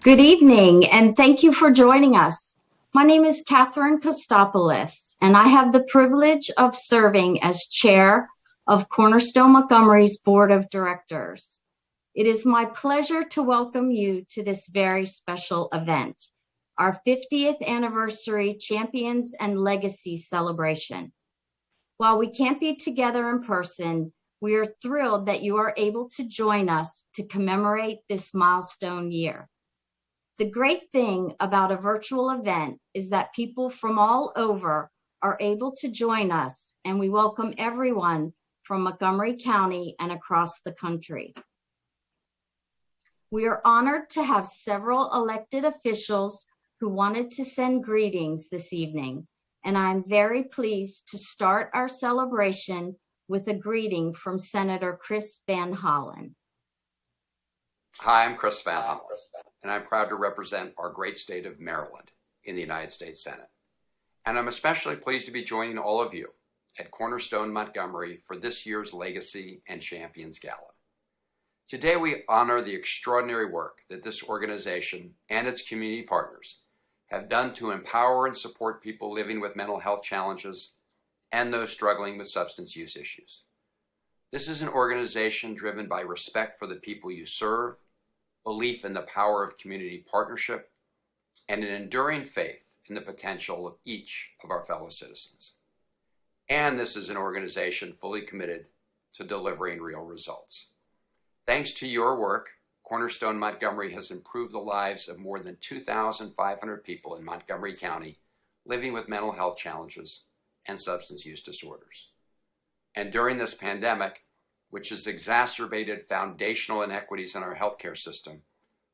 Good evening, and thank you for joining us. My name is Catherine Kostopoulos, and I have the privilege of serving as chair of Cornerstone Montgomery's Board of Directors. It is my pleasure to welcome you to this very special event, our 50th anniversary Champions and Legacies celebration. While we can't be together in person, we are thrilled that you are able to join us to commemorate this milestone year. The great thing about a virtual event is that people from all over are able to join us, and we welcome everyone from Montgomery County and across the country. We are honored to have several elected officials who wanted to send greetings this evening, and I'm very pleased to start our celebration with a greeting from Senator Chris Van Hollen. Hi, I'm Chris Van Hollen, and I'm proud to represent our great state of Maryland in the United States Senate. And I'm especially pleased to be joining all of you at Cornerstone Montgomery for this year's Legacy and Champions Gala. Today we honor the extraordinary work that this organization and its community partners have done to empower and support people living with mental health challenges and those struggling with substance use issues. This is an organization driven by respect for the people you serve, belief in the power of community partnership, and an enduring faith in the potential of each of our fellow citizens. And this is an organization fully committed to delivering real results. Thanks to your work, Cornerstone Montgomery has improved the lives of more than 2,500 people in Montgomery County living with mental health challenges and substance use disorders. And during this pandemic, which has exacerbated foundational inequities in our healthcare system,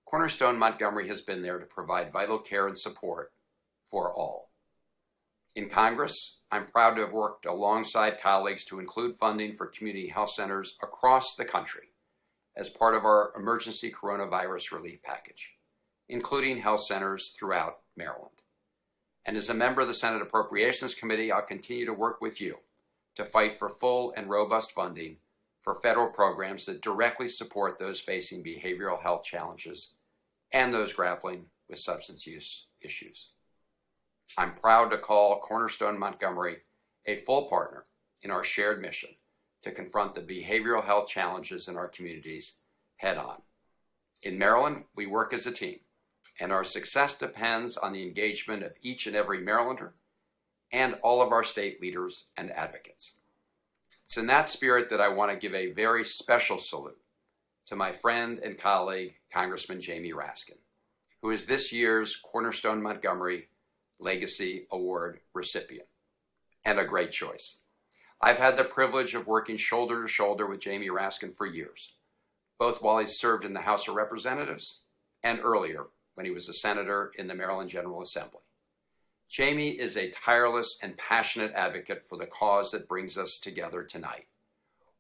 Cornerstone Montgomery has been there to provide vital care and support for all. In Congress, I'm proud to have worked alongside colleagues to include funding for community health centers across the country as part of our emergency coronavirus relief package, including health centers throughout Maryland. And as a member of the Senate Appropriations Committee, I'll continue to work with you to fight for full and robust funding for federal programs that directly support those facing behavioral health challenges and those grappling with substance use issues. I'm proud to call Cornerstone Montgomery a full partner in our shared mission to confront the behavioral health challenges in our communities head on. In Maryland, we work as a team, and our success depends on the engagement of each and every Marylander and all of our state leaders and advocates. It's in that spirit that I want to give a very special salute to my friend and colleague, Congressman Jamie Raskin, who is this year's Cornerstone Montgomery Legacy Award recipient, and a great choice. I've had the privilege of working shoulder to shoulder with Jamie Raskin for years, both while he served in the House of Representatives and earlier when he was a senator in the Maryland General Assembly. Jamie is a tireless and passionate advocate for the cause that brings us together tonight,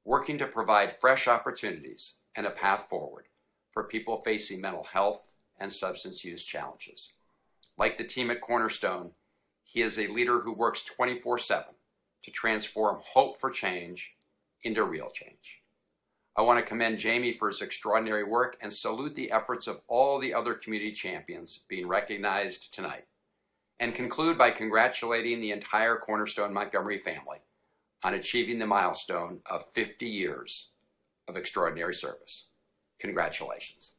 working to provide fresh opportunities and a path forward for people facing mental health and substance use challenges. Like the team at Cornerstone, he is a leader who works 24/7 to transform hope for change into real change. I want to commend Jamie for his extraordinary work and salute the efforts of all the other community champions being recognized tonight, and conclude by congratulating the entire Cornerstone Montgomery family on achieving the milestone of 50 years of extraordinary service. Congratulations.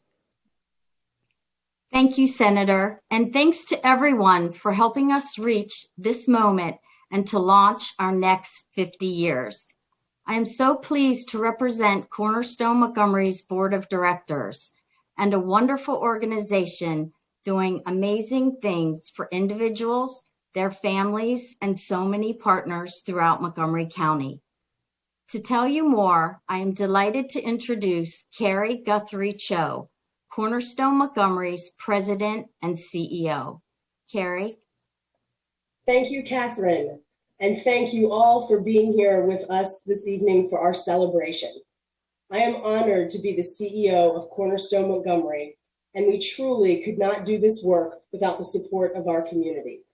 Thank you, Senator, and thanks to everyone for helping us reach this moment and to launch our next 50 years. I am so pleased to represent Cornerstone Montgomery's Board of Directors and a wonderful organization doing amazing things for individuals, their families, and so many partners throughout Montgomery County. To tell you more, I am delighted to introduce Carrie Guthrie Cho, Cornerstone Montgomery's President and CEO. Carrie. Thank you, Catherine, and thank you all for being here with us this evening for our celebration. I am honored to be the CEO of Cornerstone Montgomery, and we truly could not do this work without the support of our community.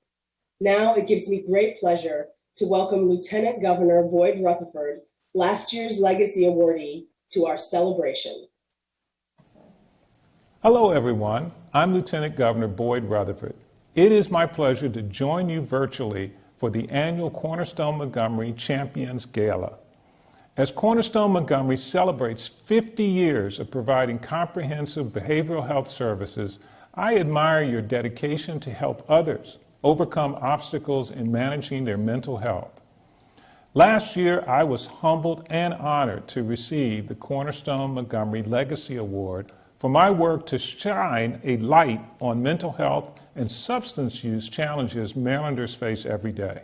Now it gives me great pleasure to welcome Lieutenant Governor Boyd Rutherford, last year's Legacy awardee, to our celebration. Hello, everyone. I'm Lieutenant Governor Boyd Rutherford. It is my pleasure to join you virtually for the annual Cornerstone Montgomery Champions Gala. As Cornerstone Montgomery celebrates 50 years of providing comprehensive behavioral health services, I admire your dedication to help others overcome obstacles in managing their mental health. Last year, I was humbled and honored to receive the Cornerstone Montgomery Legacy Award for my work to shine a light on mental health and substance use challenges Marylanders face every day.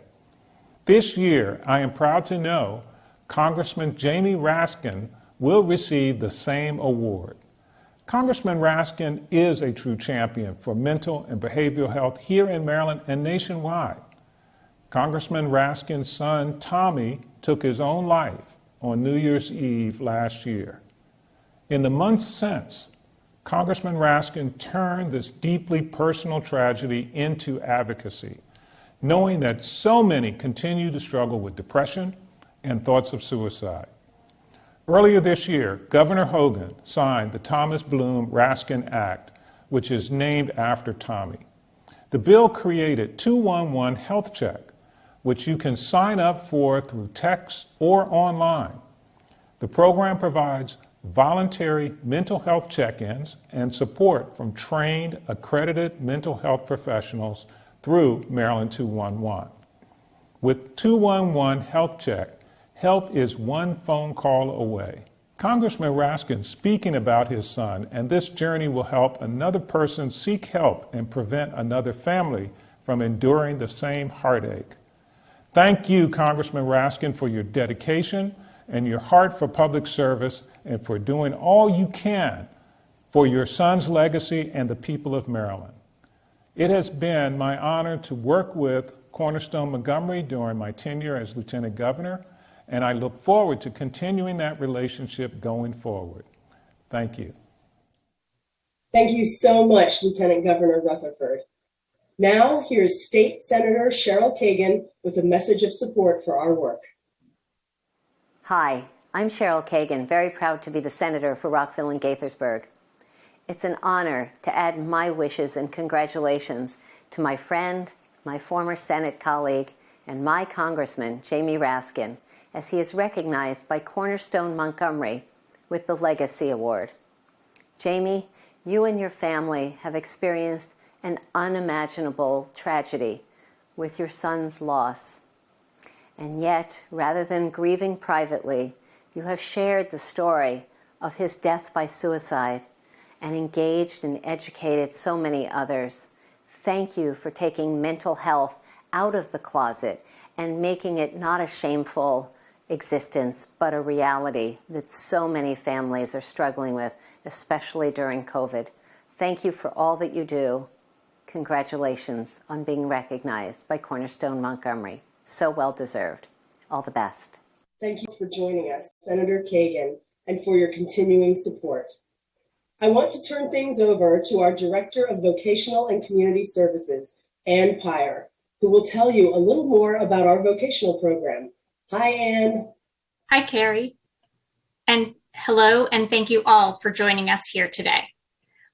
This year, I am proud to know Congressman Jamie Raskin will receive the same award. Congressman Raskin is a true champion for mental and behavioral health here in Maryland and nationwide. Congressman Raskin's son, Tommy, took his own life on New Year's Eve last year. In the months since, Congressman Raskin turned this deeply personal tragedy into advocacy, knowing that so many continue to struggle with depression and thoughts of suicide. Earlier this year, Governor Hogan signed the Thomas Bloom Raskin Act, which is named after Tommy. The bill created 211 Health Check, which you can sign up for through text or online. The program provides voluntary mental health check-ins and support from trained, accredited mental health professionals through Maryland 211. With 211 Health Check, help is one phone call away. Congressman Raskin speaking about his son, and this journey will help another person seek help and prevent another family from enduring the same heartache. Thank you, Congressman Raskin, for your dedication and your heart for public service and for doing all you can for your son's legacy and the people of Maryland. It has been my honor to work with Cornerstone Montgomery during my tenure as Lieutenant Governor, and I look forward to continuing that relationship going forward. Thank you. Thank you so much, Lieutenant Governor Rutherford. Now, here's State Senator Cheryl Kagan with a message of support for our work. Hi, I'm Cheryl Kagan, very proud to be the Senator for Rockville and Gaithersburg. It's an honor to add my wishes and congratulations to my friend, my former Senate colleague, and my Congressman, Jamie Raskin, as he is recognized by Cornerstone Montgomery with the Legacy Award. Jamie, you and your family have experienced an unimaginable tragedy with your son's loss. And yet, rather than grieving privately, you have shared the story of his death by suicide and engaged and educated so many others. Thank you for taking mental health out of the closet and making it not a shameful existence, but a reality that so many families are struggling with, especially during COVID. Thank you for all that you do. Congratulations on being recognized by Cornerstone Montgomery. So well deserved. All the best. Thank you for joining us, Senator Kagan, and for your continuing support. I want to turn things over to our Director of Vocational and Community Services, Ann Pyre, who will tell you a little more about our vocational program. Hi, Ann. Hi, Carrie. And hello, and thank you all for joining us here today.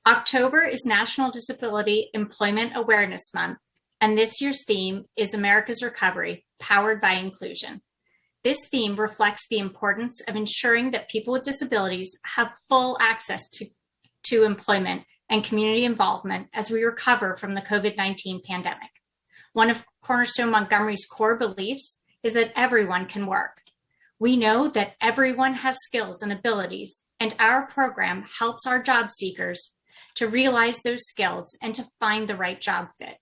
October is National Disability Employment Awareness Month, and this year's theme is America's Recovery, Powered by Inclusion. This theme reflects the importance of ensuring that people with disabilities have full access to employment and community involvement as we recover from the COVID-19 pandemic. One of Cornerstone Montgomery's core beliefs is that everyone can work. We know that everyone has skills and abilities, and our program helps our job seekers to realize those skills and to find the right job fit.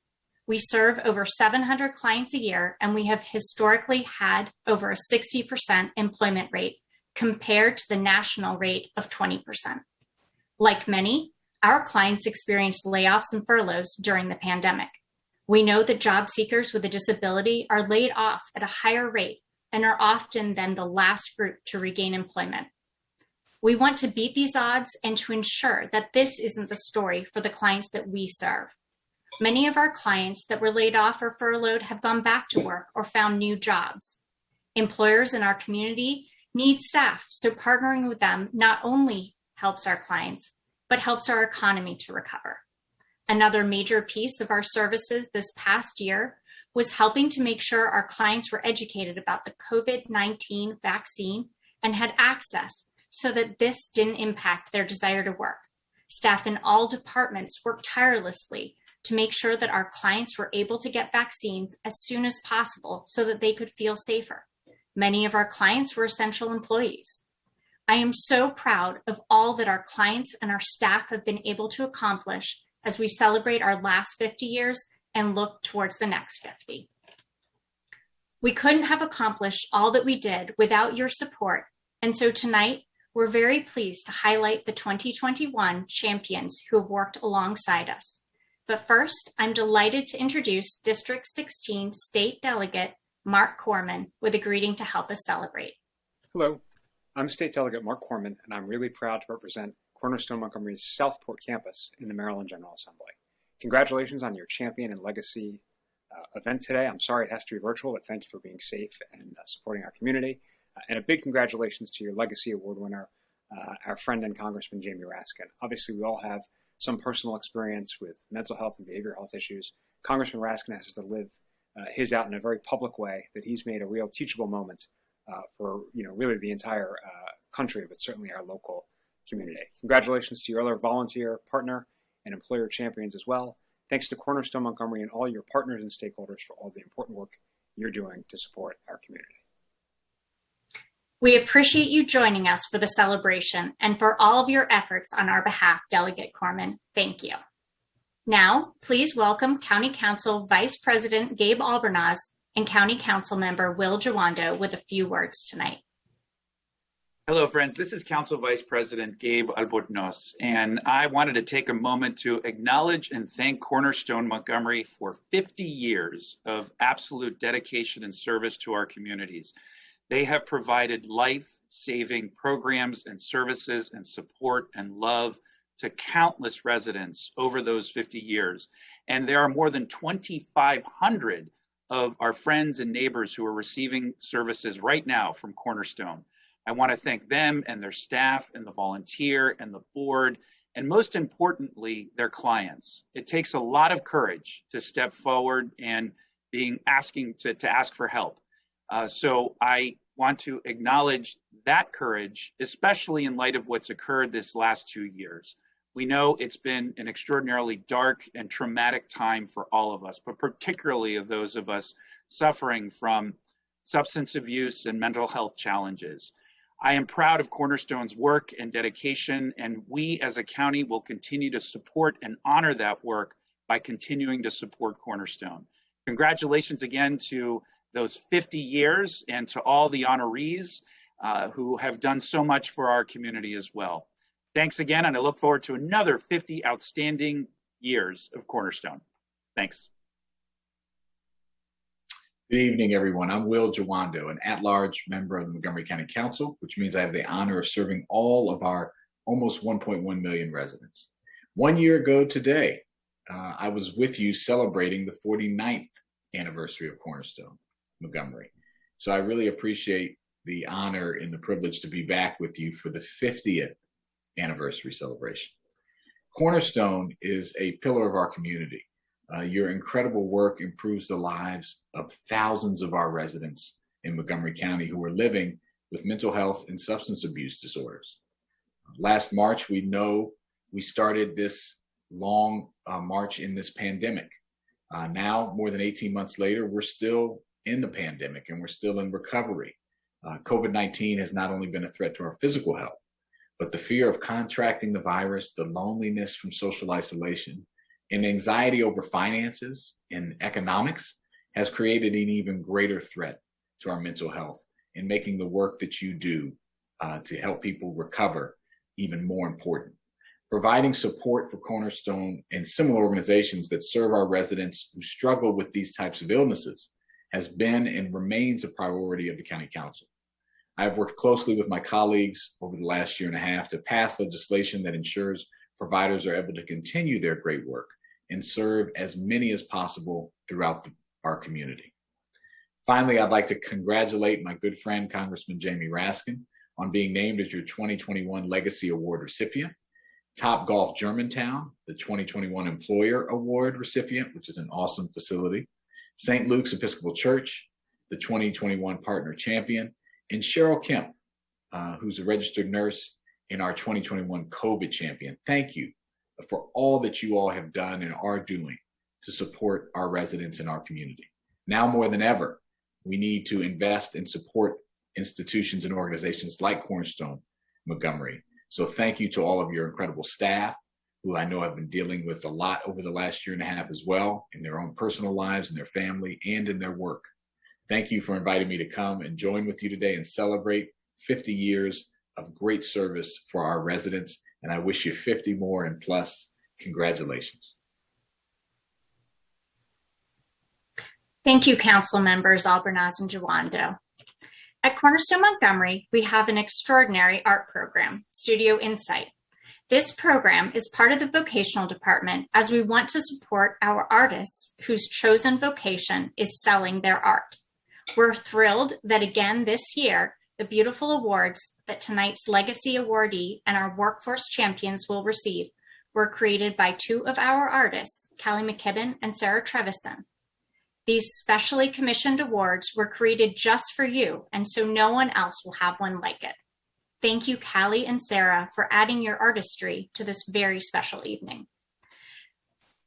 We serve over 700 clients a year, and we have historically had over a 60% employment rate compared to the national rate of 20%. Like many, our clients experienced layoffs and furloughs during the pandemic. We know that job seekers with a disability are laid off at a higher rate and are often then the last group to regain employment. We want to beat these odds and to ensure that this isn't the story for the clients that we serve. Many of our clients that were laid off or furloughed have gone back to work or found new jobs. Employers in our community need staff, so partnering with them not only helps our clients, but helps our economy to recover. Another major piece of our services this past year was helping to make sure our clients were educated about the COVID-19 vaccine and had access so that this didn't impact their desire to work. Staff in all departments worked tirelessly to make sure that our clients were able to get vaccines as soon as possible so that they could feel safer. Many of our clients were essential employees. I am so proud of all that our clients and our staff have been able to accomplish as we celebrate our last 50 years and look towards the next 50. We couldn't have accomplished all that we did without your support, and so tonight, we're very pleased to highlight the 2021 champions who have worked alongside us. But first, I'm delighted to introduce District 16 State Delegate Mark Corman with a greeting to help us celebrate. Hello, I'm State Delegate Mark Corman, and I'm really proud to represent Cornerstone Montgomery's Southport campus in the Maryland General Assembly. Congratulations on your champion and legacy event today. I'm sorry it has to be virtual, but thank you for being safe and supporting our community. And a big congratulations to your Legacy Award winner, our friend and Congressman Jamie Raskin. Obviously, we all have some personal experience with mental health and behavioral health issues. Congressman Raskin has to live his out in a very public way that he's made a real teachable moment for really the entire country, but certainly our local community. Congratulations to your other volunteer, partner, and employer champions as well. Thanks to Cornerstone Montgomery and all your partners and stakeholders for all the important work you're doing to support our community. We appreciate you joining us for the celebration and for all of your efforts on our behalf, Delegate Corman. Thank you. Now, please welcome County Council Vice President Gabe Albernaz and County Council Member Will Jawando with a few words tonight. Hello, friends. This is Council Vice President Gabe Albornoz, and I wanted to take a moment to acknowledge and thank Cornerstone Montgomery for 50 years of absolute dedication and service to our communities. They have provided life-saving programs and services and support and love to countless residents over those 50 years. And there are more than 2,500 of our friends and neighbors who are receiving services right now from Cornerstone. I want to thank them and their staff and the volunteer and the board, and most importantly, their clients. It takes a lot of courage to step forward and asking to ask for help. So I want to acknowledge that courage, especially in light of what's occurred this last 2 years. We know it's been an extraordinarily dark and traumatic time for all of us, but particularly of those of us suffering from substance abuse and mental health challenges. I am proud of Cornerstone's work and dedication, and we as a county will continue to support and honor that work by continuing to support Cornerstone. Congratulations again to those 50 years and to all the honorees who have done so much for our community as well. Thanks again, and I look forward to another 50 outstanding years of Cornerstone. Thanks. Good evening, everyone. I'm Will Jawando, an at-large member of the Montgomery County Council, which means I have the honor of serving all of our almost 1.1 million residents. 1 year ago today, I was with you celebrating the 49th anniversary of Cornerstone Montgomery. So I really appreciate the honor and the privilege to be back with you for the 50th anniversary celebration. Cornerstone is a pillar of our community. Your incredible work improves the lives of thousands of our residents in Montgomery County who are living with mental health and substance abuse disorders. Last March, we started this long march in this pandemic. Now, more than 18 months later, we're still in the pandemic and we're still in recovery. COVID-19 has not only been a threat to our physical health, but the fear of contracting the virus, the loneliness from social isolation, and anxiety over finances and economics has created an even greater threat to our mental health and making the work that you do to help people recover even more important. Providing support for Cornerstone and similar organizations that serve our residents who struggle with these types of illnesses has been and remains a priority of the County Council. I have worked closely with my colleagues over the last year and a half to pass legislation that ensures providers are able to continue their great work and serve as many as possible throughout our community. Finally, I'd like to congratulate my good friend, Congressman Jamie Raskin, on being named as your 2021 Legacy Award recipient. Top Golf Germantown, the 2021 Employer Award recipient, which is an awesome facility. St. Luke's Episcopal Church, the 2021 Partner Champion, and Cheryl Kemp, who's a registered nurse in our 2021 COVID Champion. Thank you for all that you all have done and are doing to support our residents in our community. Now more than ever, we need to invest and support institutions and organizations like Cornerstone Montgomery. So thank you to all of your incredible staff, who I know have been dealing with a lot over the last year and a half as well, in their own personal lives, in their family, and in their work. Thank you for inviting me to come and join with you today and celebrate 50 years of great service for our residents. And I wish you 50 more and plus. Congratulations. Thank you, Council Members Albernaz and Jawando. At Cornerstone Montgomery, we have an extraordinary art program, Studio Insight. This program is part of the Vocational Department as we want to support our artists whose chosen vocation is selling their art. We're thrilled that again this year, the beautiful awards that tonight's Legacy awardee and our workforce champions will receive were created by two of our artists, Callie McKibben and Sarah Trevison. These specially commissioned awards were created just for you, and so no one else will have one like it. Thank you, Callie and Sarah, for adding your artistry to this very special evening.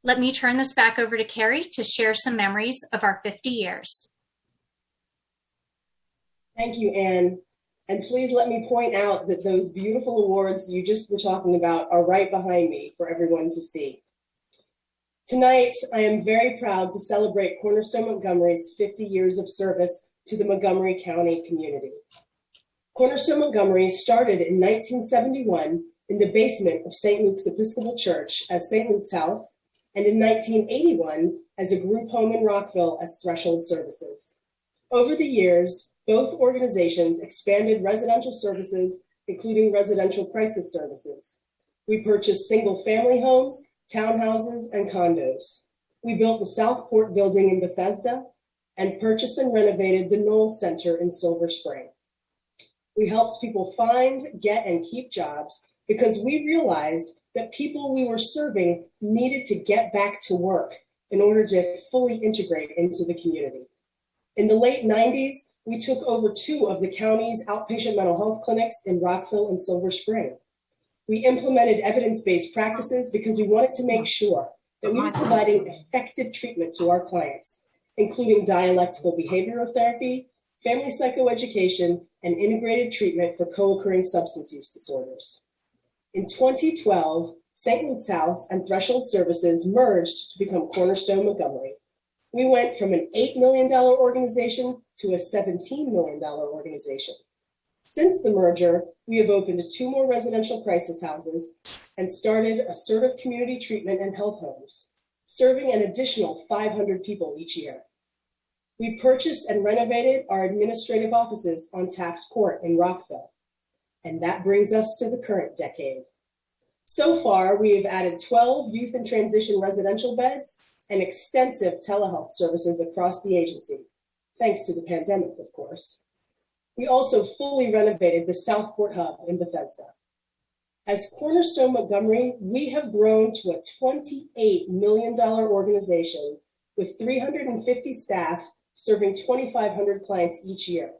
Let me turn this back over to Carrie to share some memories of our 50 years. Thank you, Anne. And please let me point out that those beautiful awards you just were talking about are right behind me for everyone to see. Tonight, I am very proud to celebrate Cornerstone Montgomery's 50 years of service to the Montgomery County community. Cornerstone Montgomery started in 1971 in the basement of St. Luke's Episcopal Church as St. Luke's House, and in 1981 as a group home in Rockville as Threshold Services. Over the years, both organizations expanded residential services, including residential crisis services. We purchased single-family homes, townhouses, and condos. We built the Southport building in Bethesda and purchased and renovated the Knoll Center in Silver Spring. We helped people find, get, and keep jobs because we realized that people we were serving needed to get back to work in order to fully integrate into the community. In the late 90s, we took over 2 of the county's outpatient mental health clinics in Rockville and Silver Spring. We implemented evidence-based practices because we wanted to make sure that we were providing effective treatment to our clients, including dialectical behavioral therapy, family psychoeducation, and integrated treatment for co-occurring substance use disorders. In 2012, St. Luke's House and Threshold Services merged to become Cornerstone Montgomery. We went from an $8 million organization to a $17 million organization. Since the merger, we have opened 2 more residential crisis houses and started assertive community treatment and health homes, serving an additional 500 people each year. We purchased and renovated our administrative offices on Taft Court in Rockville, and that brings us to the current decade. So far, we have added 12 youth and transition residential beds and extensive telehealth services across the agency, thanks to the pandemic, of course. We also fully renovated the Southport Hub in Bethesda. As Cornerstone Montgomery, we have grown to a $28 million organization with 350 staff serving 2,500 clients each year.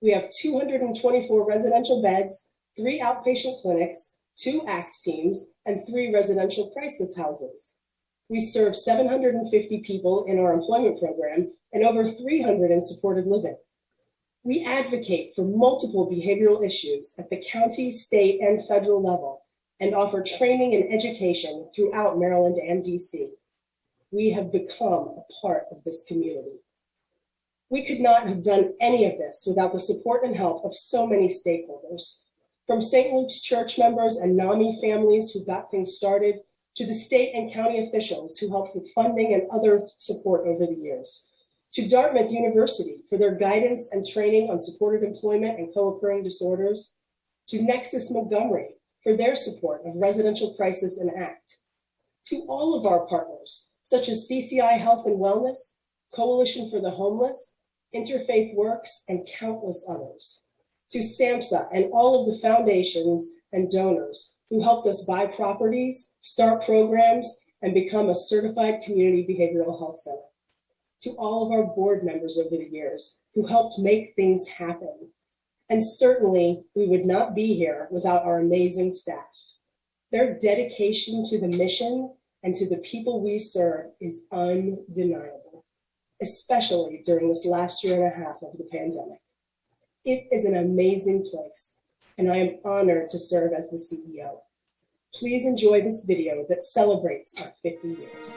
We have 224 residential beds, 3 outpatient clinics, 2 ACT teams, and 3 residential crisis houses. We serve 750 people in our employment program and over 300 in supported living. We advocate for multiple behavioral issues at the county, state, and federal level and offer training and education throughout Maryland and DC. We have become a part of this community. We could not have done any of this without the support and help of so many stakeholders, from St. Luke's church members and NAMI families who got things started, to the state and county officials who helped with funding and other support over the years, to Dartmouth University for their guidance and training on supported employment and co-occurring disorders, to Nexus Montgomery for their support of residential crisis and ACT, to all of our partners, such as CCI Health and Wellness, Coalition for the Homeless, Interfaith Works, and countless others, to SAMHSA and all of the foundations and donors who helped us buy properties, start programs, and become a certified community behavioral health center. To all of our board members over the years who helped make things happen. And certainly we would not be here without our amazing staff. Their dedication to the mission and to the people we serve is undeniable, especially during this last year and a half of the pandemic. It is an amazing place, and I am honored to serve as the CEO. Please enjoy this video that celebrates our 50 years.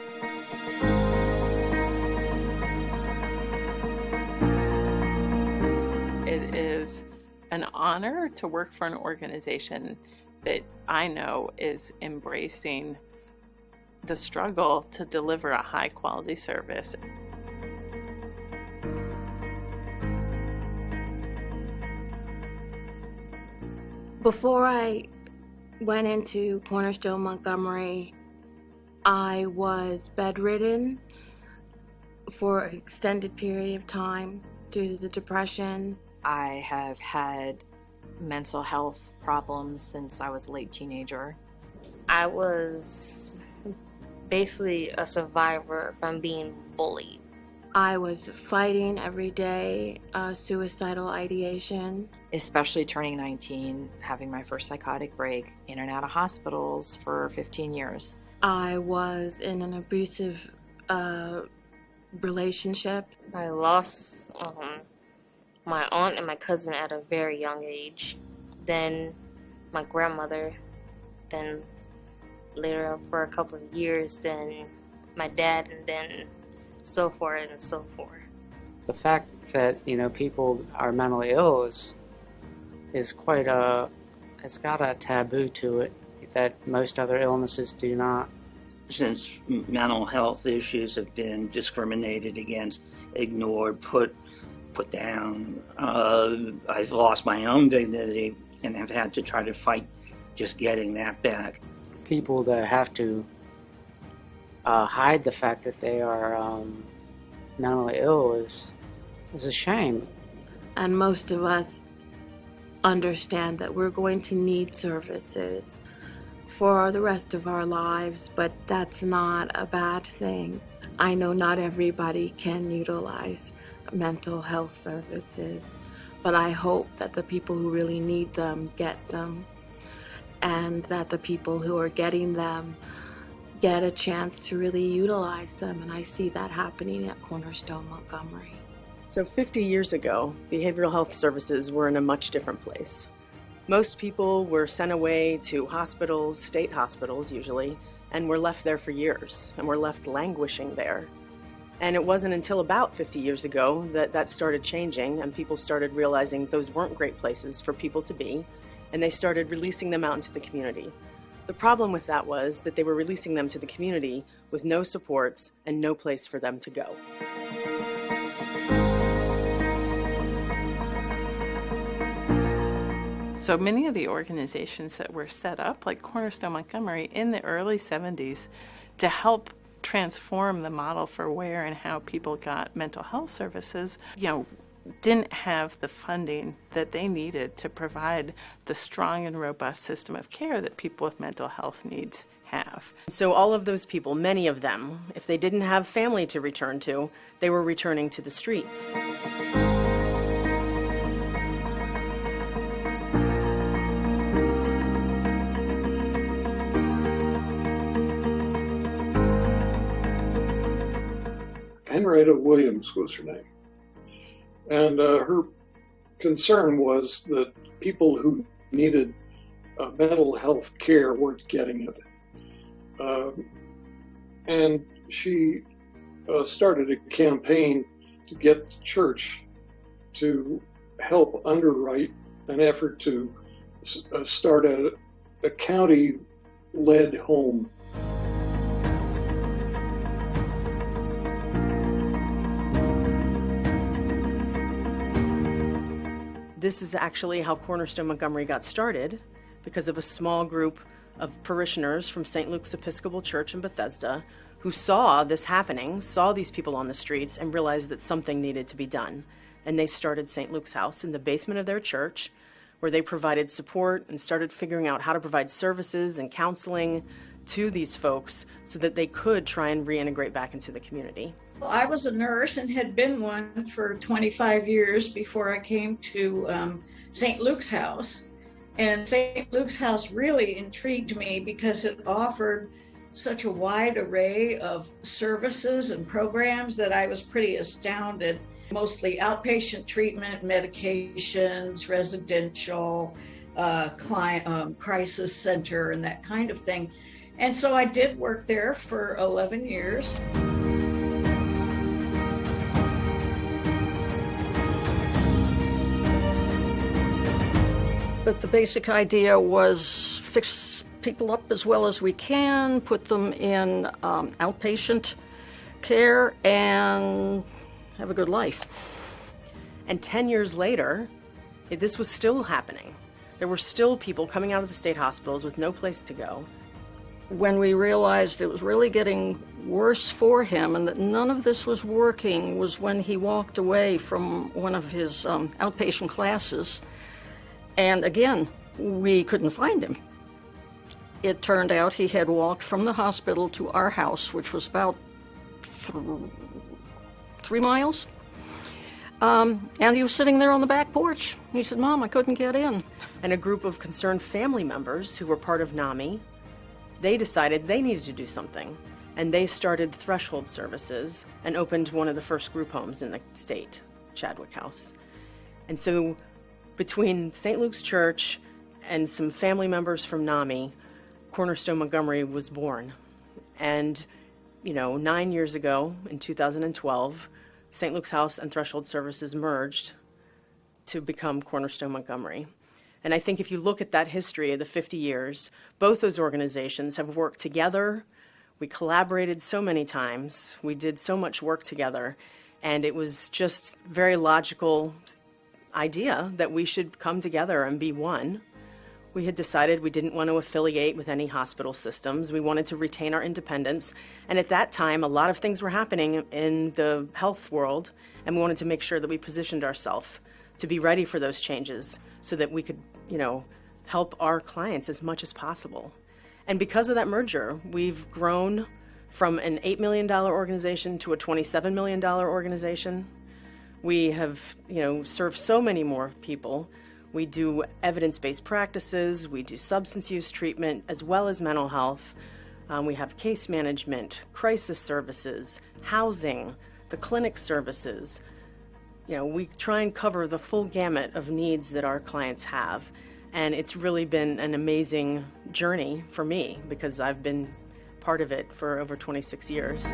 It is an honor to work for an organization that I know is embracing the struggle to deliver a high quality service. Before I went into Cornerstone Montgomery, I was bedridden for an extended period of time due to the depression. I have had mental health problems since I was a late teenager. I was basically a survivor from being bullied. I was fighting every day suicidal ideation. Especially turning 19, having my first psychotic break, in and out of hospitals for 15 years. I was in an abusive relationship. I lost my aunt and my cousin at a very young age. Then my grandmother. Then later for a couple of years, then my dad, and then so forth and so forth. The fact that, people are mentally ill is quite it's got a taboo to it that most other illnesses do not. Since mental health issues have been discriminated against, ignored, put down, I've lost my own dignity and have had to try to fight just getting that back. People that have to hide the fact that they are mentally ill is a shame. And most of us understand that we're going to need services for the rest of our lives, but that's not a bad thing. I know not everybody can utilize mental health services, but I hope that the people who really need them get them, and that the people who are getting them get a chance to really utilize them, and I see that happening at Cornerstone Montgomery. So 50 years ago, behavioral health services were in a much different place. Most people were sent away to hospitals, state hospitals usually, and were left there for years, and were left languishing there. And it wasn't until about 50 years ago that that started changing, and people started realizing those weren't great places for people to be, and they started releasing them out into the community. The problem with that was that they were releasing them to the community with no supports and no place for them to go. So many of the organizations that were set up, like Cornerstone Montgomery, in the early 70s to help transform the model for where and how people got mental health services, didn't have the funding that they needed to provide the strong and robust system of care that people with mental health needs have. So all of those people, many of them, if they didn't have family to return to, they were returning to the streets. Henrietta Williams was her name. And her concern was that people who needed mental health care weren't getting it. And she started a campaign to get the church to help underwrite an effort to start a county-led home. This is actually how Cornerstone Montgomery got started, because of a small group of parishioners from St. Luke's Episcopal Church in Bethesda who saw this happening, saw these people on the streets, and realized that something needed to be done. And they started St. Luke's House in the basement of their church where they provided support and started figuring out how to provide services and counseling to these folks so that they could try and reintegrate back into the community. Well, I was a nurse and had been one for 25 years before I came to St. Luke's House. And St. Luke's House really intrigued me because it offered such a wide array of services and programs that I was pretty astounded. Mostly outpatient treatment, medications, residential, crisis center, and that kind of thing. And so I did work there for 11 years. But the basic idea was fix people up as well as we can, put them in outpatient care, and have a good life. And 10 years later, this was still happening. There were still people coming out of the state hospitals with no place to go. When we realized it was really getting worse for him and that none of this was working was when he walked away from one of his outpatient classes. And again, we couldn't find him. It turned out he had walked from the hospital to our house, which was about 3 miles. And he was sitting there on the back porch. He said, "Mom, I couldn't get in." And a group of concerned family members who were part of NAMI, they decided they needed to do something. And they started Threshold Services and opened one of the first group homes in the state, Chadwick House. And so between St. Luke's Church and some family members from NAMI, Cornerstone Montgomery was born. And, 9 years ago, in 2012, St. Luke's House and Threshold Services merged to become Cornerstone Montgomery. And I think if you look at that history of the 50 years, both those organizations have worked together. We collaborated so many times. We did so much work together. And it was just very logical idea that we should come together and be one. We had decided we didn't want to affiliate with any hospital systems. We wanted to retain our independence. And at that time, a lot of things were happening in the health world, and we wanted to make sure that we positioned ourselves to be ready for those changes so that we could, help our clients as much as possible. And because of that merger, we've grown from an $8 million organization to a $27 million organization. We have, served so many more people. We do evidence-based practices, we do substance use treatment, as well as mental health. We have case management, crisis services, housing, the clinic services. We try and cover the full gamut of needs that our clients have. And it's really been an amazing journey for me because I've been part of it for over 26 years.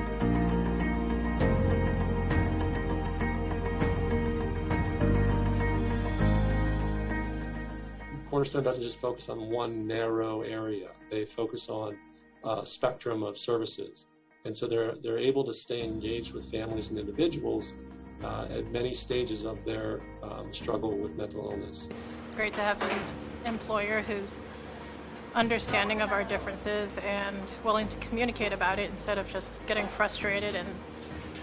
Cornerstone doesn't just focus on one narrow area. They focus on a spectrum of services. And so they're able to stay engaged with families and individuals at many stages of their struggle with mental illness. It's great to have an employer who's understanding of our differences and willing to communicate about it instead of just getting frustrated and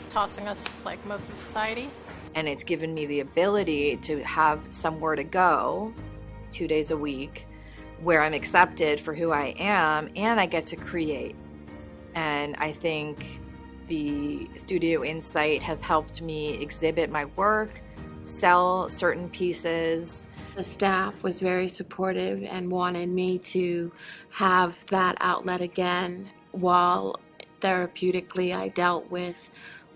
tossing us like most of society. And it's given me the ability to have somewhere to go 2 days a week where I'm accepted for who I am and I get to create. And I think the Studio Insight has helped me exhibit my work, sell certain pieces. The staff was very supportive and wanted me to have that outlet again while therapeutically I dealt with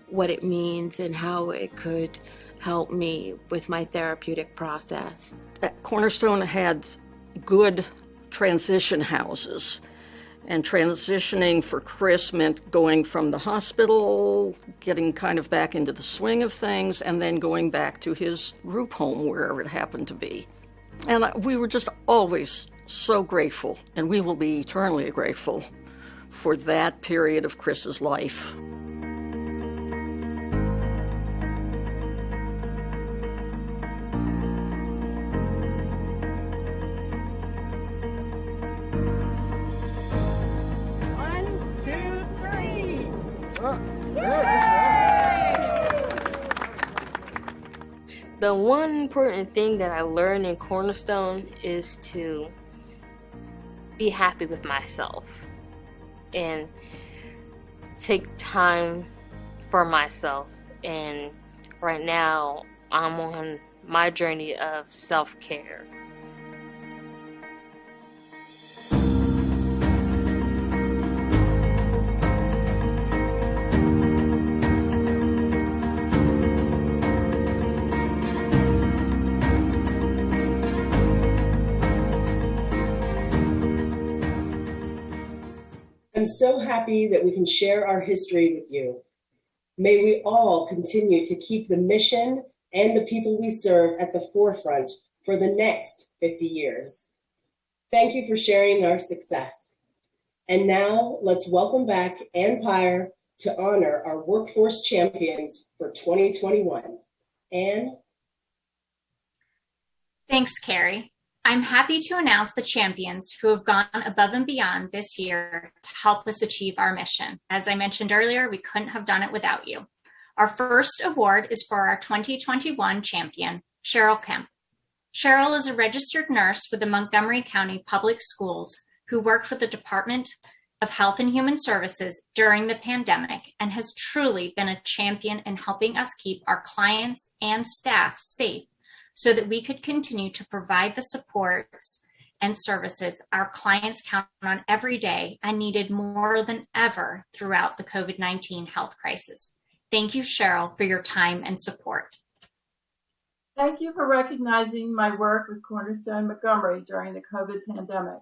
what it means and how it could help me with my therapeutic process. Cornerstone had good transition houses, and transitioning for Chris meant going from the hospital, getting kind of back into the swing of things, and then going back to his group home, wherever it happened to be. And we were just always so grateful, and we will be eternally grateful for that period of Chris's life. The one important thing that I learned in Cornerstone is to be happy with myself and take time for myself. And right now, I'm on my journey of self-care. I'm so happy that we can share our history with you. May we all continue to keep the mission and the people we serve at the forefront for the next 50 years. Thank you for sharing our success. And now let's welcome back Ann Pyre to honor our workforce champions for 2021. Ann? Thanks, Carrie. I'm happy to announce the champions who have gone above and beyond this year to help us achieve our mission. As I mentioned earlier, we couldn't have done it without you. Our first award is for our 2021 champion, Cheryl Kemp. Cheryl is a registered nurse with the Montgomery County Public Schools who worked for the Department of Health and Human Services during the pandemic and has truly been a champion in helping us keep our clients and staff safe so that we could continue to provide the supports and services our clients count on every day and needed more than ever throughout the COVID-19 health crisis. Thank you, Cheryl, for your time and support. Thank you for recognizing my work with Cornerstone Montgomery during the COVID pandemic.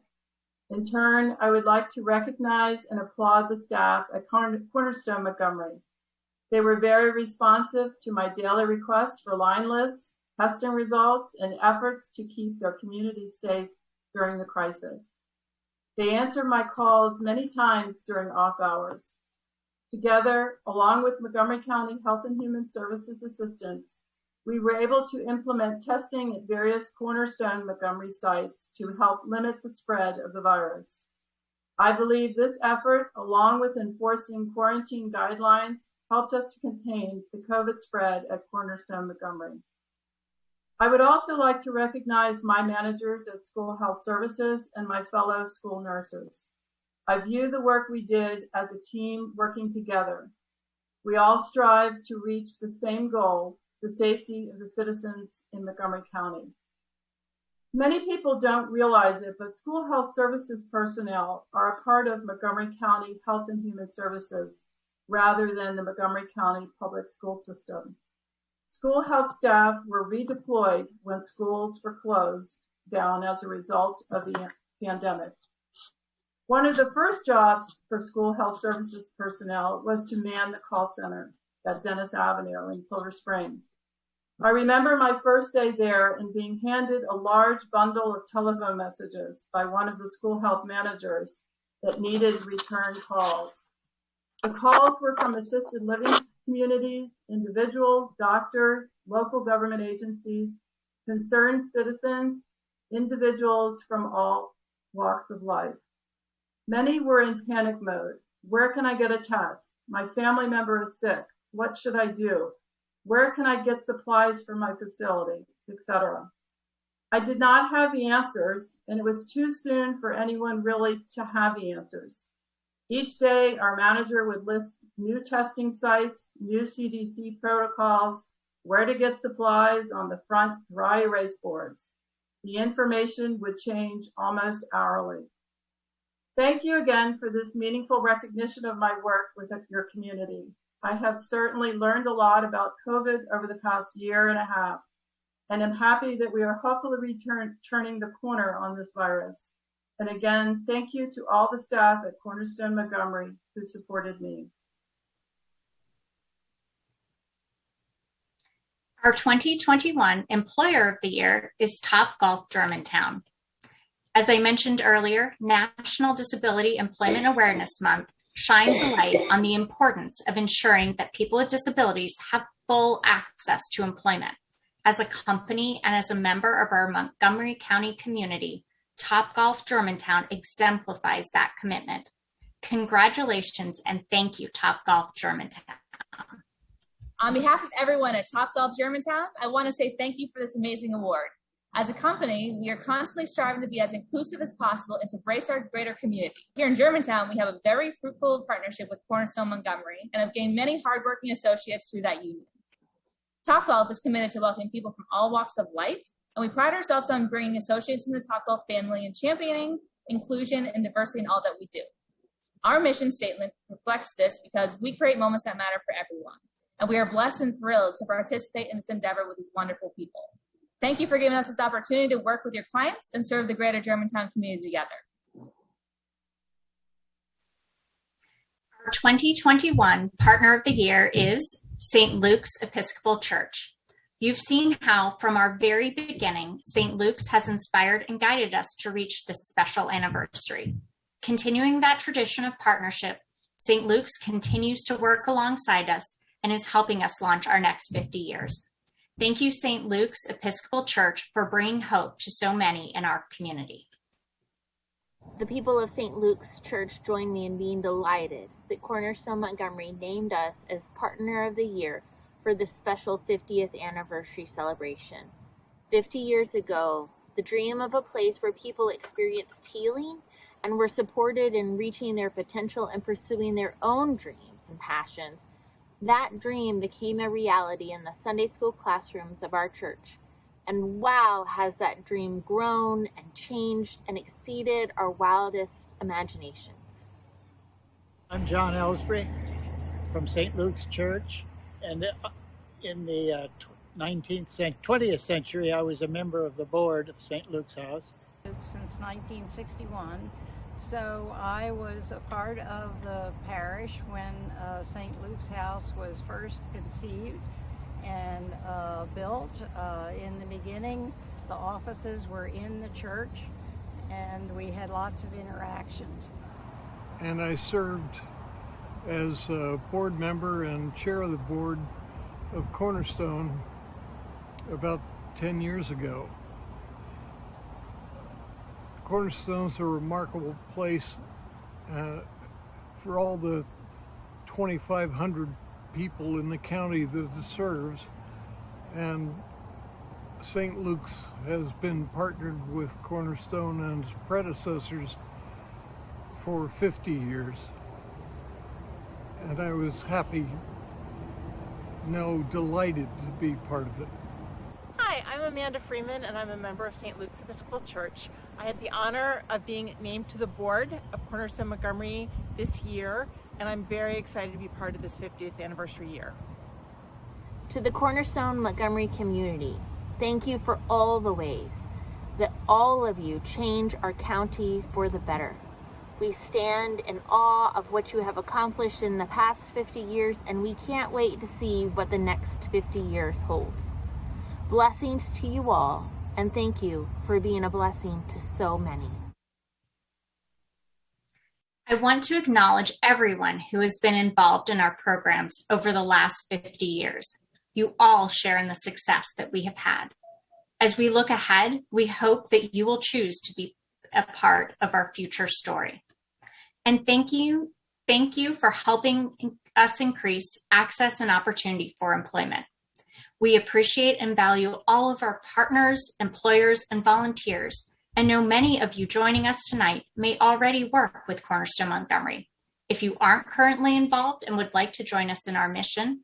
In turn, I would like to recognize and applaud the staff at Cornerstone Montgomery. They were very responsive to my daily requests for line lists, testing results, and efforts to keep their communities safe during the crisis. They answered my calls many times during off hours. Together, along with Montgomery County Health and Human Services assistants, we were able to implement testing at various Cornerstone Montgomery sites to help limit the spread of the virus. I believe this effort, along with enforcing quarantine guidelines, helped us to contain the COVID spread at Cornerstone Montgomery. I would also like to recognize my managers at School Health Services and my fellow school nurses. I view the work we did as a team working together. We all strive to reach the same goal, the safety of the citizens in Montgomery County. Many people don't realize it, but School Health Services personnel are a part of Montgomery County Health and Human Services rather than the Montgomery County Public School System. School health staff were redeployed when schools were closed down as a result of the pandemic. One of the first jobs for School Health Services personnel was to man the call center at Dennis Avenue in Silver Spring. I remember my first day there and being handed a large bundle of telephone messages by one of the school health managers that needed return calls. The calls were from assisted living communities, individuals, doctors, local government agencies, concerned citizens, individuals from all walks of life. Many were in panic mode. Where can I get a test? My family member is sick. What should I do? Where can I get supplies for my facility, etc.? I did not have the answers, and it was too soon for anyone really to have the answers. Each day, our manager would list new testing sites, new CDC protocols, where to get supplies on the front dry erase boards. The information would change almost hourly. Thank you again for this meaningful recognition of my work with your community. I have certainly learned a lot about COVID over the past year and a half, and I'm happy that we are hopefully turning the corner on this virus. And again, thank you to all the staff at Cornerstone Montgomery who supported me. Our 2021 Employer of the Year is Topgolf Germantown. As I mentioned earlier, National Disability Employment Awareness Month shines a light on the importance of ensuring that people with disabilities have full access to employment. As a company and as a member of our Montgomery County community, Topgolf Germantown exemplifies that commitment. Congratulations and thank you, Topgolf Germantown. On behalf of everyone at Topgolf Germantown, I want to say thank you for this amazing award. As a company, we are constantly striving to be as inclusive as possible and to embrace our greater community. Here in Germantown, we have a very fruitful partnership with Cornerstone Montgomery and have gained many hardworking associates through that union. Topgolf is committed to welcoming people from all walks of life, and we pride ourselves on bringing associates into the Topgolf family and championing inclusion and diversity in all that we do. Our mission statement reflects this because we create moments that matter for everyone, and we are blessed and thrilled to participate in this endeavor with these wonderful people. Thank you for giving us this opportunity to work with your clients and serve the greater Germantown community together. Our 2021 Partner of the Year is St. Luke's Episcopal Church. You've seen how from our very beginning, St. Luke's has inspired and guided us to reach this special anniversary. Continuing that tradition of partnership, St. Luke's continues to work alongside us and is helping us launch our next 50 years. Thank you, St. Luke's Episcopal Church, for bringing hope to so many in our community. The people of St. Luke's Church join me in being delighted that Cornerstone Montgomery named us as Partner of the Year for this special 50th anniversary celebration. 50 years ago, the dream of a place where people experienced healing and were supported in reaching their potential and pursuing their own dreams and passions, that dream became a reality in the Sunday school classrooms of our church. And wow, has that dream grown and changed and exceeded our wildest imaginations. I'm John Ellsbury from St. Luke's Church, and in the 20th century, I was a member of the board of St. Luke's House. Since 1961. So I was a part of the parish when St. Luke's House was first conceived and built. In the beginning, the offices were in the church and we had lots of interactions. And I served as a board member and chair of the board of Cornerstone about 10 years ago. Cornerstone's a remarkable place for all the 2,500 people in the county that it serves, and St. Luke's has been partnered with Cornerstone and its predecessors for 50 years, and I was happy, delighted to be part of it. Hi, I'm Amanda Freeman and I'm a member of St. Luke's Episcopal Church. I had the honor of being named to the board of Cornerstone Montgomery this year, and I'm very excited to be part of this 50th anniversary year. To the Cornerstone Montgomery community, thank you for all the ways that all of you change our county for the better. We stand in awe of what you have accomplished in the past 50 years, and we can't wait to see what the next 50 years holds. Blessings to you all, and thank you for being a blessing to so many. I want to acknowledge everyone who has been involved in our programs over the last 50 years. You all share in the success that we have had. As we look ahead, we hope that you will choose to be a part of our future story. And thank you for helping us increase access and opportunity for employment. We appreciate and value all of our partners, employers, and volunteers, and know many of you joining us tonight may already work with Cornerstone Montgomery. If you aren't currently involved and would like to join us in our mission,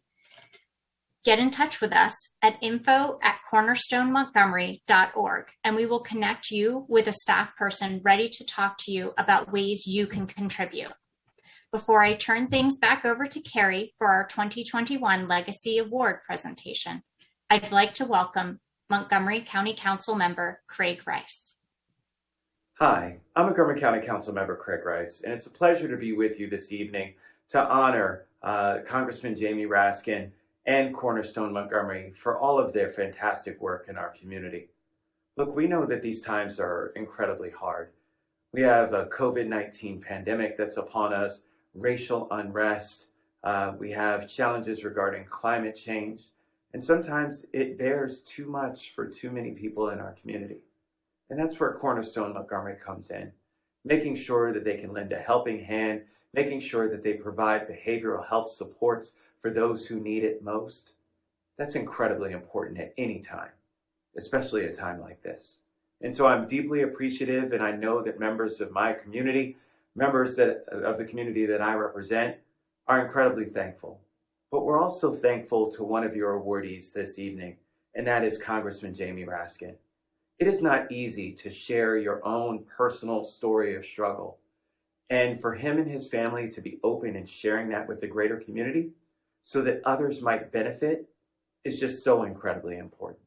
get in touch with us at info@cornerstonemontgomery.org, and we will connect you with a staff person ready to talk to you about ways you can contribute. Before I turn things back over to Carrie for our 2021 Legacy Award presentation, I'd like to welcome Montgomery County Council member Craig Rice. Hi, I'm Montgomery County Council member Craig Rice, and it's a pleasure to be with you this evening to honor Congressman Jamie Raskin and Cornerstone Montgomery for all of their fantastic work in our community. Look, we know that these times are incredibly hard. We have a COVID-19 pandemic that's upon us, racial unrest, we have challenges regarding climate change, and sometimes it bears too much for too many people in our community. And that's where Cornerstone Montgomery comes in, making sure that they can lend a helping hand, making sure that they provide behavioral health supports for those who need it most, that's incredibly important at any time, especially a time like this. And so I'm deeply appreciative, and I know that members of my community, members of the community that I represent, are incredibly thankful. But we're also thankful to one of your awardees this evening, and that is Congressman Jamie Raskin. It is not easy to share your own personal story of struggle. And for him and his family to be open and sharing that with the greater community so that others might benefit is just so incredibly important.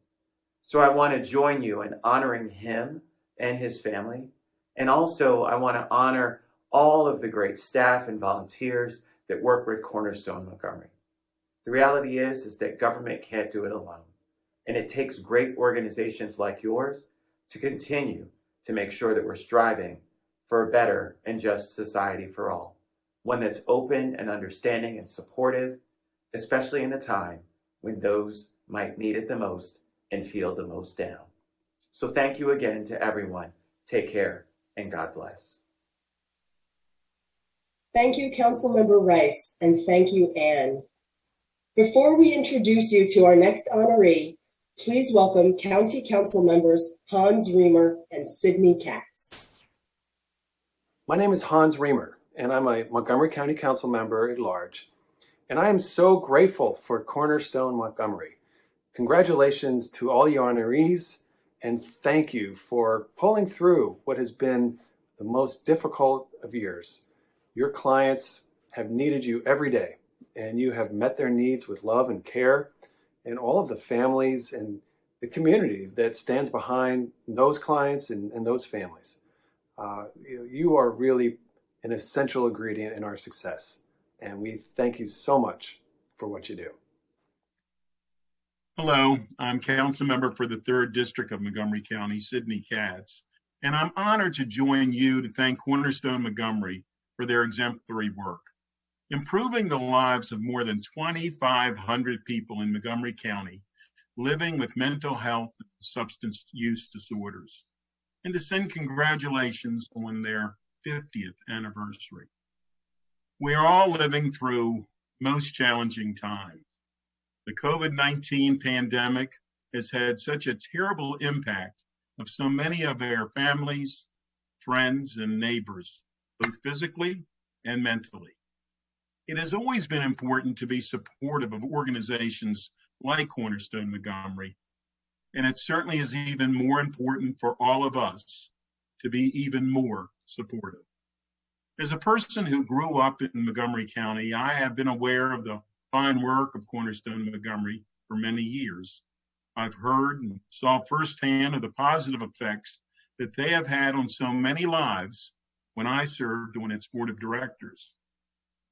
So I want to join you in honoring him and his family. And also I want to honor all of the great staff and volunteers that work with Cornerstone Montgomery. The reality is that government can't do it alone. And it takes great organizations like yours to continue to make sure that we're striving for a better and just society for all. One that's open and understanding and supportive, especially in a time when those might need it the most and feel the most down. So thank you again to everyone. Take care and God bless. Thank you, Councilmember Rice, and thank you, Ann. Before we introduce you to our next honoree, please welcome County Council members Hans Reamer and Sydney Katz. My name is Hans Reamer, and I'm a Montgomery County Council member at large. And I am so grateful for Cornerstone Montgomery. Congratulations to all your honorees, and thank you for pulling through what has been the most difficult of years. Your clients have needed you every day, and you have met their needs with love and care, and all of the families and the community that stands behind those clients and those families. You are really an essential ingredient in our success, and we thank you so much for what you do. Hello, I'm council member for the 3rd District of Montgomery County, Sydney Katz, and I'm honored to join you to thank Cornerstone Montgomery for their exemplary work. Improving the lives of more than 2,500 people in Montgomery County living with mental health and substance use disorders, and to send congratulations on their 50th anniversary. We are all living through most challenging times. The COVID-19 pandemic has had such a terrible impact of so many of our families, friends, and neighbors, both physically and mentally. It has always been important to be supportive of organizations like Cornerstone Montgomery, and it certainly is even more important for all of us to be even more supportive. As a person who grew up in Montgomery County, I have been aware of the fine work of Cornerstone Montgomery for many years. I've heard and saw firsthand of the positive effects that they have had on so many lives when I served on its board of directors.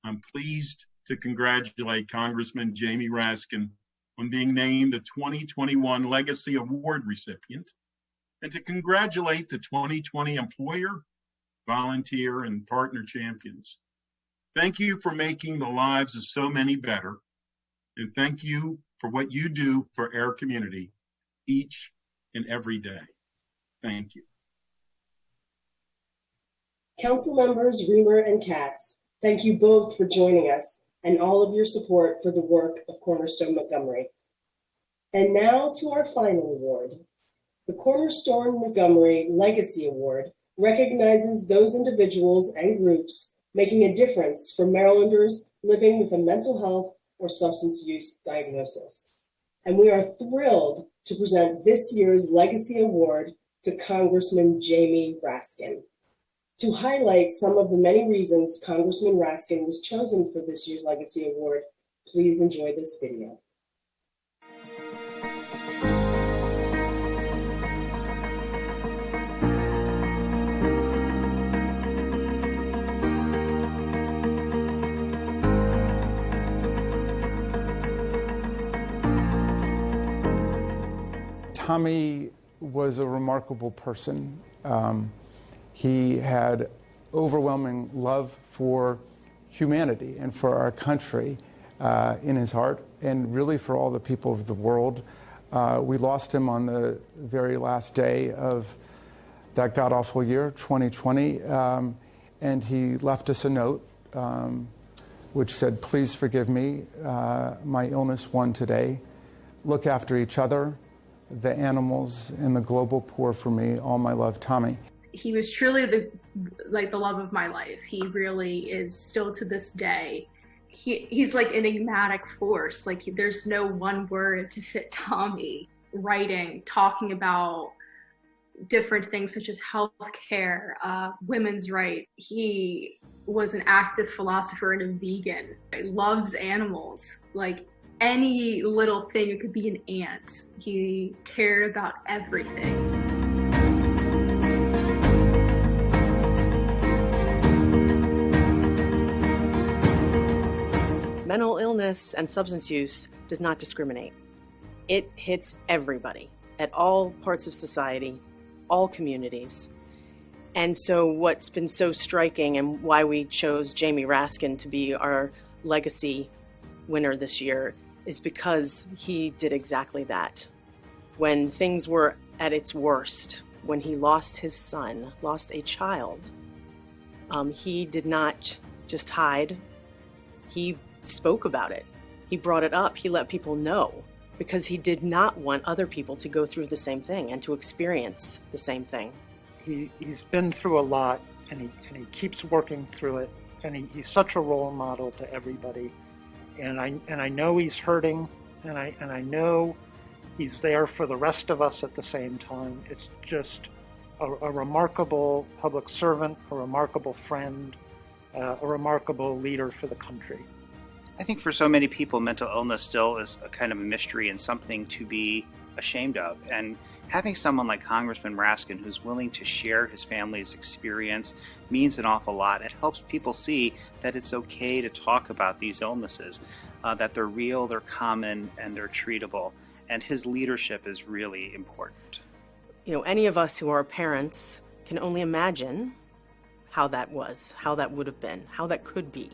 I'm pleased to congratulate Congressman Jamie Raskin on being named the 2021 Legacy Award recipient, and to congratulate the 2020 Employer, Volunteer, and Partner Champions. Thank you for making the lives of so many better, and thank you for what you do for our community each and every day. Thank you. Council members Reamer and Katz, thank you both for joining us and all of your support for the work of Cornerstone Montgomery. And now to our final award. The Cornerstone Montgomery Legacy Award recognizes those individuals and groups making a difference for Marylanders living with a mental health or substance use diagnosis. And we are thrilled to present this year's Legacy Award to Congressman Jamie Raskin. To highlight some of the many reasons Congressman Raskin was chosen for this year's Legacy Award, please enjoy this video. Tommy was a remarkable person. He had overwhelming love for humanity and for our country in his heart, and really for all the people of the world. We lost him on the very last day of that god-awful year, 2020, and he left us a note which said, "Please forgive me. My illness won today. Look after each other, the animals, and the global poor for me. All my love, Tommy." He was truly the love of my life. He really is still to this day. He's like an enigmatic force. Like, there's no one word to fit Tommy. Writing, talking about different things such as healthcare, women's rights. He was an active philosopher and a vegan. He loves animals. Like, any little thing, it could be an ant. He cared about everything. Mental illness and substance use does not discriminate. It hits everybody at all parts of society, all communities. And so what's been so striking and why we chose Jamie Raskin to be our legacy winner this year is because he did exactly that. When things were at its worst, when he lost his son, lost a child, he did not just hide. He spoke about it. He brought it up. He let people know because he did not want other people to go through the same thing and to experience the same thing. He's been through a lot, and he keeps working through it, and he's such a role model to everybody. And I know he's hurting, and I know he's there for the rest of us at the same time. It's just a remarkable public servant, a remarkable friend, a remarkable leader for the country. I think for so many people, mental illness still is a kind of a mystery and something to be ashamed of. And having someone like Congressman Raskin who's willing to share his family's experience means an awful lot. It helps people see that it's okay to talk about these illnesses, that they're real, they're common, and they're treatable. And his leadership is really important. You know, any of us who are parents can only imagine how that was, how that would have been, how that could be.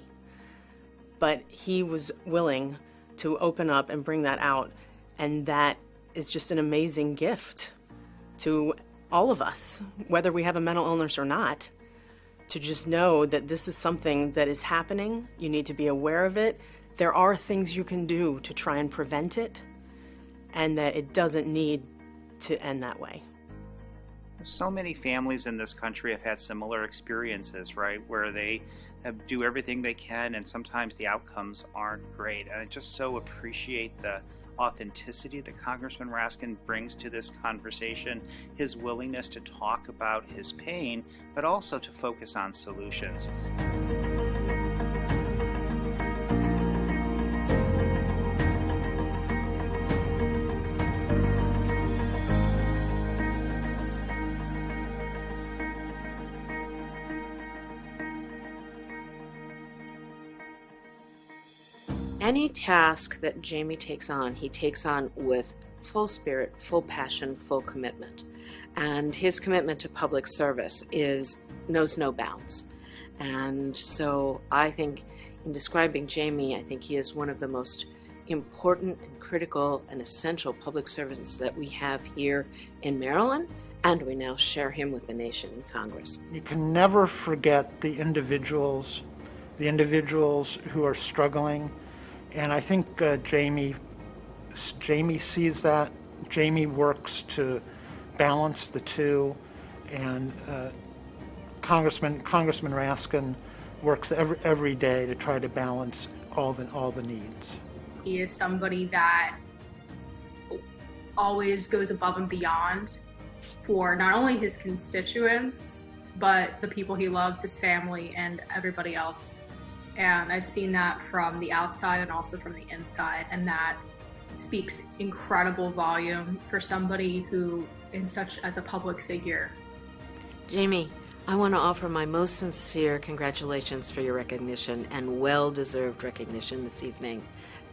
But he was willing to open up and bring that out, and that is just an amazing gift to all of us, whether we have a mental illness or not, to just know that this is something that is happening. You need to be aware of it. There are things you can do to try and prevent it, and that it doesn't need to end that way. So many families in this country have had similar experiences, right, where they do everything they can and sometimes the outcomes aren't great. And I just so appreciate the authenticity that Congressman Raskin brings to this conversation, his willingness to talk about his pain, but also to focus on solutions. Any task that Jamie takes on, he takes on with full spirit, full passion, full commitment. And his commitment to public service knows no bounds. And so I think in describing Jamie, I think he is one of the most important and critical and essential public servants that we have here in Maryland, and we now share him with the nation in Congress. You can never forget the individuals who are struggling. And I think Jamie sees that. Jamie works to balance the two, and Congressman Raskin works every day to try to balance all the needs. He is somebody that always goes above and beyond for not only his constituents, but the people he loves, his family, and everybody else. And I've seen that from the outside and also from the inside, and that speaks incredible volume for somebody who is such as a public figure. Jamie, I want to offer my most sincere congratulations for your recognition, and well-deserved recognition this evening.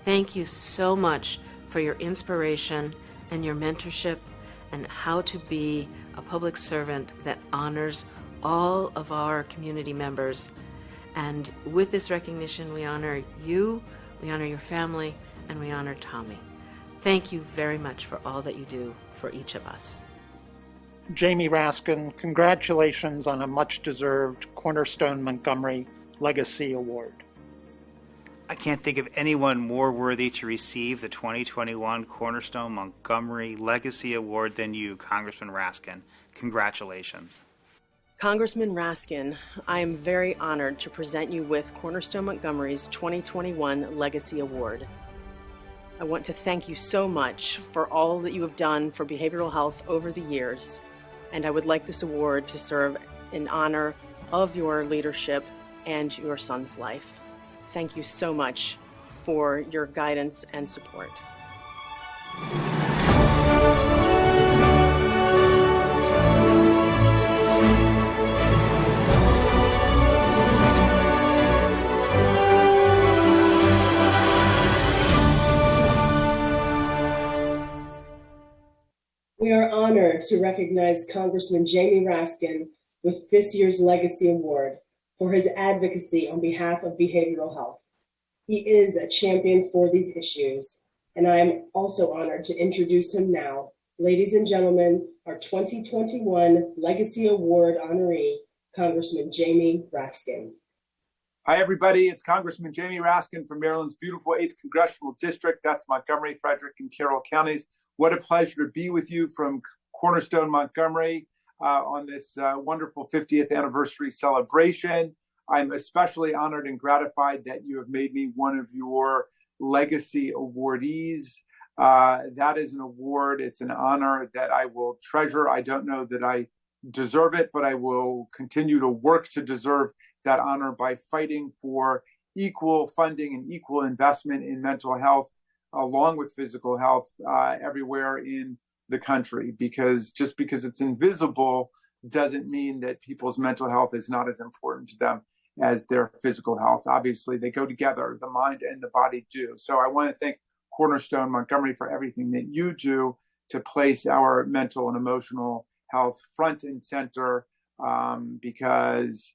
Thank you so much for your inspiration and your mentorship and how to be a public servant that honors all of our community members. And with this recognition, we honor you, we honor your family, and we honor Tommy. Thank you very much for all that you do for each of us. Jamie Raskin, congratulations on a much-deserved Cornerstone Montgomery Legacy Award. I can't think of anyone more worthy to receive the 2021 Cornerstone Montgomery Legacy Award than you, Congressman Raskin. Congratulations. Congressman Raskin, I am very honored to present you with Cornerstone Montgomery's 2021 Legacy Award. I want to thank you so much for all that you have done for behavioral health over the years, and I would like this award to serve in honor of your leadership and your son's life. Thank you so much for your guidance and support. We are honored to recognize Congressman Jamie Raskin with this year's Legacy Award for his advocacy on behalf of behavioral health. He is a champion for these issues, and I am also honored to introduce him now. Ladies and gentlemen, our 2021 Legacy Award honoree, Congressman Jamie Raskin. Hi, everybody. It's Congressman Jamie Raskin from Maryland's beautiful 8th Congressional District. That's Montgomery, Frederick, and Carroll counties. What a pleasure to be with you from Cornerstone Montgomery on this wonderful 50th anniversary celebration. I'm especially honored and gratified that you have made me one of your legacy awardees. That is an award. It's an honor that I will treasure. I don't know that I deserve it, but I will continue to work to deserve that honor by fighting for equal funding and equal investment in mental health, along with physical health, everywhere in the country. Because just because it's invisible doesn't mean that people's mental health is not as important to them as their physical health. Obviously, they go together, the mind and the body do. So I want to thank Cornerstone Montgomery for everything that you do to place our mental and emotional health front and center, because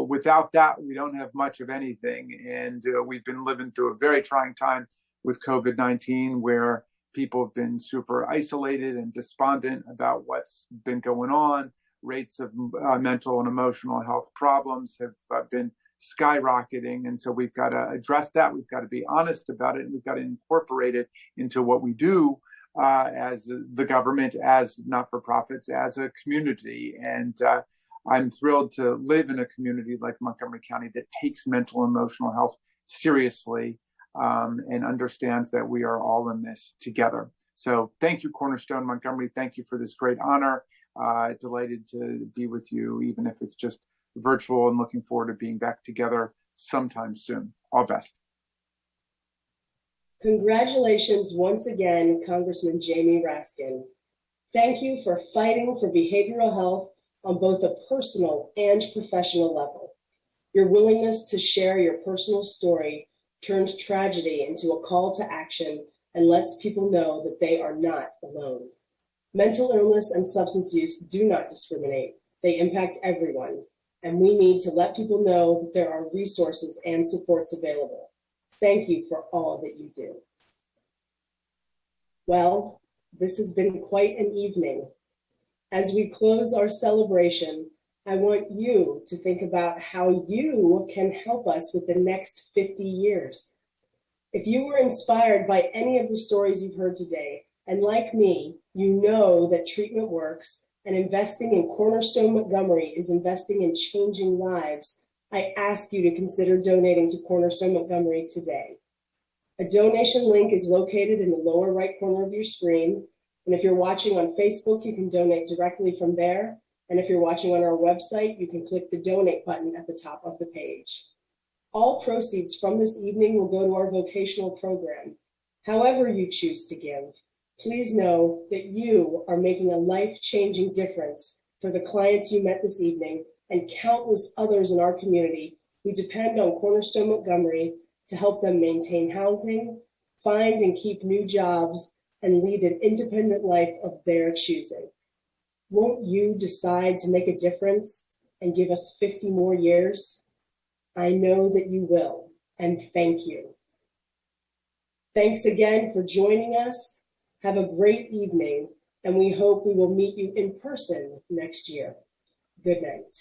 without that, we don't have much of anything. And we've been living through a very trying time with COVID-19, where people have been super isolated and despondent about what's been going on. Rates of mental and emotional health problems have been skyrocketing. And so we've got to address that. We've got to be honest about it, and we've got to incorporate it into what we do as the government, as not-for-profits, as a community. And I'm thrilled to live in a community like Montgomery County that takes mental and emotional health seriously, and understands that we are all in this together. So thank you, Cornerstone Montgomery. Thank you for this great honor. Delighted to be with you, even if it's just virtual, and looking forward to being back together sometime soon. All best. Congratulations once again, Congressman Jamie Raskin. Thank you for fighting for behavioral health on both a personal and professional level. Your willingness to share your personal story turns tragedy into a call to action and lets people know that they are not alone. Mental illness and substance use do not discriminate. They impact everyone, and we need to let people know that there are resources and supports available. Thank you for all that you do. Well, this has been quite an evening. As we close our celebration, I want you to think about how you can help us with the next 50 years. If you were inspired by any of the stories you've heard today, and like me, you know that treatment works, and investing in Cornerstone Montgomery is investing in changing lives, I ask you to consider donating to Cornerstone Montgomery today. A donation link is located in the lower right corner of your screen, and if you're watching on Facebook, you can donate directly from there, and if you're watching on our website, you can click the donate button at the top of the page. All proceeds from this evening will go to our vocational program. However you choose to give, please know that you are making a life-changing difference for the clients you met this evening and countless others in our community who depend on Cornerstone Montgomery to help them maintain housing, find and keep new jobs, and lead an independent life of their choosing. Won't you decide to make a difference and give us 50 more years? I know that you will, and thank you. Thanks again for joining us. Have a great evening, and we hope we will meet you in person next year. Good night.